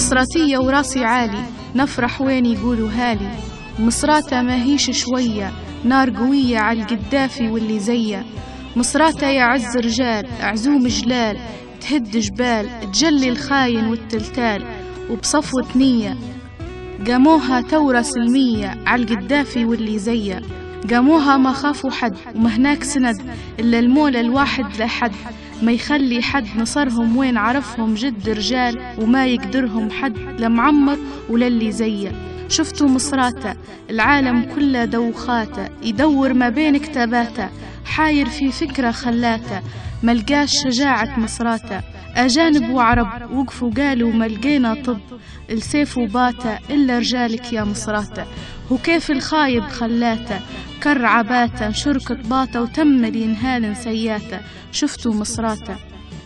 مصراتية وراسي عالي، نفرح وين يقولوا هالي. مصراتة ما هيش شوية، نار قوية على القدافي واللي زيه. مصراتة يا عز رجال، عزوم جلال، تهد جبال، تجلي الخاين والتلتال، وبصفوة نية قاموها ثورة سلمية على القدافي واللي زيه. قاموها ما خافوا حد وما هناك سند إلا المولى الواحد لحد، ما يخلي حد نصرهم وين عرفهم جد رجال، وما يقدرهم حد لمعمر وللي زيه. شفتوا مصراتة العالم كله دوخاته، يدور ما بين كتاباته، حاير في فكرة خلاته، ملقاش شجاعة مصراتة. أجانب وعرب وقفوا قالوا ملقينا طب، السيف وباته إلا رجالك يا مصراتة. وكيف الخايب خلاته كر عباته، شركة باته وتم ينهال سياته. شفتوا مصراتة،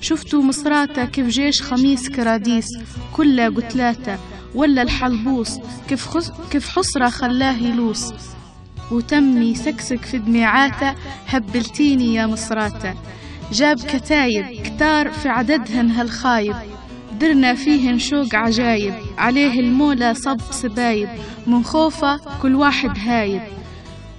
شفتوا مصراتة كيف جيش خميس كراديس كله قتلاته، ولا الحلبوس كيف حصرة خلاه يلوس، وتم يسكسك في دميعاته. هبلتيني يا مصراتة. جاب كتايب كتار في عددهن هالخايب، درنا فيهن شوق عجايب، عليه المولى صب سبايب، من خوفه كل واحد هايب.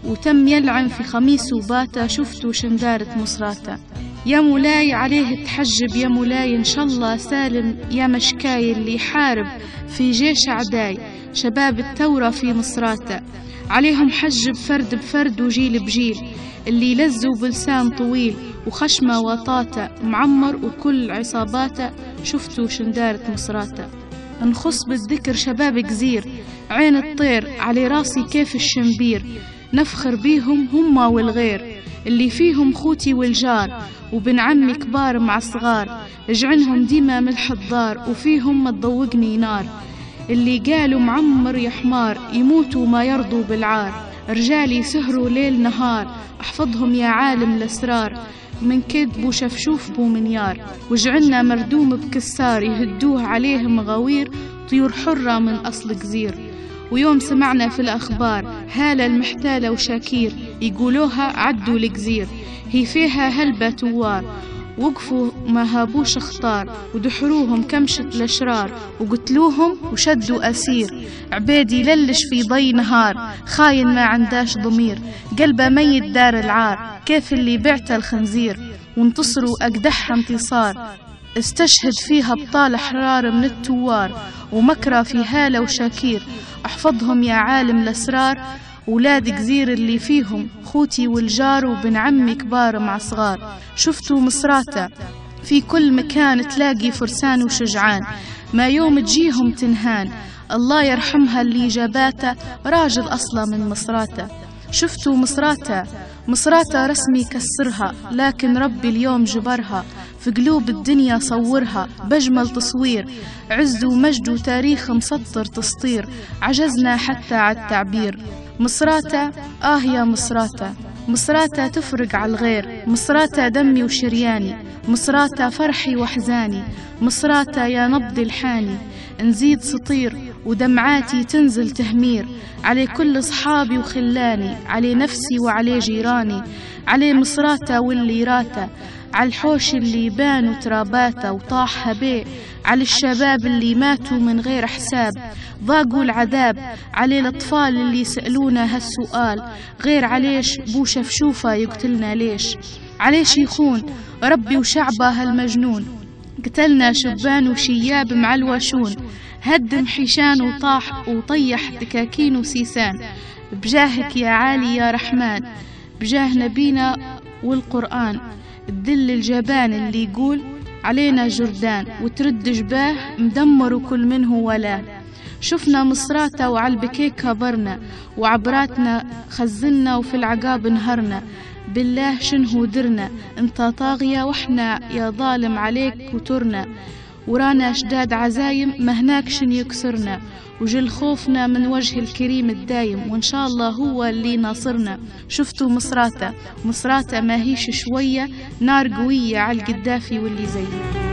وتم يلعن في خميس وباته. شفتوا شندارة مصراتة. يا مولاي عليه تحجب، يا مولاي إن شاء الله سالم، يا مشكاي اللي يحارب في جيش عداي، شباب الثورة في مصراتة. عليهم حجب فرد بفرد وجيل بجيل، اللي لزوا بلسان طويل وخشمة وطاته، معمر وكل عصاباته. شفتوا شندارة مصراتة. نخص بالذكر شباب جزير، عين الطير علي راسي كيف الشمبير، نفخر بيهم هما والغير، اللي فيهم خوتي والجار، وبن عمي كبار مع صغار، اجعنهم ديما ملح الدار، وفيهم ما تضوقني نار. اللي قالوا معمر يا حمار، يموتوا ما يرضوا بالعار، رجالي سهروا ليل نهار، احفظهم يا عالم الاسرار، من كذب وشفشوف بو منيار. وجعلنا مردوم بكسار، يهدوه عليهم غوير، طيور حرة من أصل جزير. ويوم سمعنا في الأخبار هالة المحتالة وشاكير، يقولوها عدوا الجزير، هي فيها هلبة توار، وقفوا ما هابوش اختار، ودحروهم كمشة الأشرار، وقتلوهم وشدوا أسير. عبيدي للش في ضي نهار، خاين ما عنداش ضمير، قلبه ميت دار العار، كيف اللي بعت الخنزير. وانتصروا أقدحها انتصار، استشهد فيها ابطال احرار من التوار، ومكرة في هالة وشاكير، احفظهم يا عالم الاسرار. ولاد جزير اللي فيهم خوتي والجار، وبن عمي كبار مع صغار. شفتوا مصراتة في كل مكان تلاقي فرسان وشجعان، ما يوم تجيهم تنهان، الله يرحمها اللي جاباته، راجل أصلا من مصراتة. شفتوا مصراتة، مصراتة رسمي كسرها، لكن ربي اليوم جبرها، في قلوب الدنيا صورها بجمل تصوير، عز ومجد وتاريخ مسطر تسطير، عجزنا حتى على التعبير. مصراتة يا مصراتة، مصراتة تفرق على الغير، مصراتة دمي وشرياني، مصراتة فرحي وحزاني، مصراتة يا نبض الحاني، نزيد سطير ودمعاتي تنزل تهمير، علي كل صحابي وخلاني، علي نفسي وعلي جيراني، علي مصراتة واللي راته، على الحوش اللي يبان وتراباته وطاح هبيه، على الشباب اللي ماتوا من غير حساب ضاقوا العذاب، علي الأطفال اللي سألونا هالسؤال، غير عليش بو شفشوفة يقتلنا ليش، عليش يخون ربي وشعبه هالمجنون، قتلنا شبان وشياب مع الواشون، هدم حيشان وطاح وطيح دكاكين وسيسان. بجاهك يا عالي يا رحمن، بجاه نبينا والقرآن، تدل الجبان اللي يقول علينا جردان، وترد جباه مدمر وكل منه ولا. شفنا مصراتة وعلى البكيك كبرنا، وعبراتنا خزلنا وفي العقاب انهرنا، بالله شنهو درنا، انت طاغية واحنا يا ظالم عليك وترنا، ورانا شداد عزايم مهناك شن يكسرنا، وجل خوفنا من وجه الكريم الدايم، وإن شاء الله هو اللي ناصرنا. شفتوا مصراتة، مصراتة ما هيش شوية، نار قوية على القدافي واللي زيه.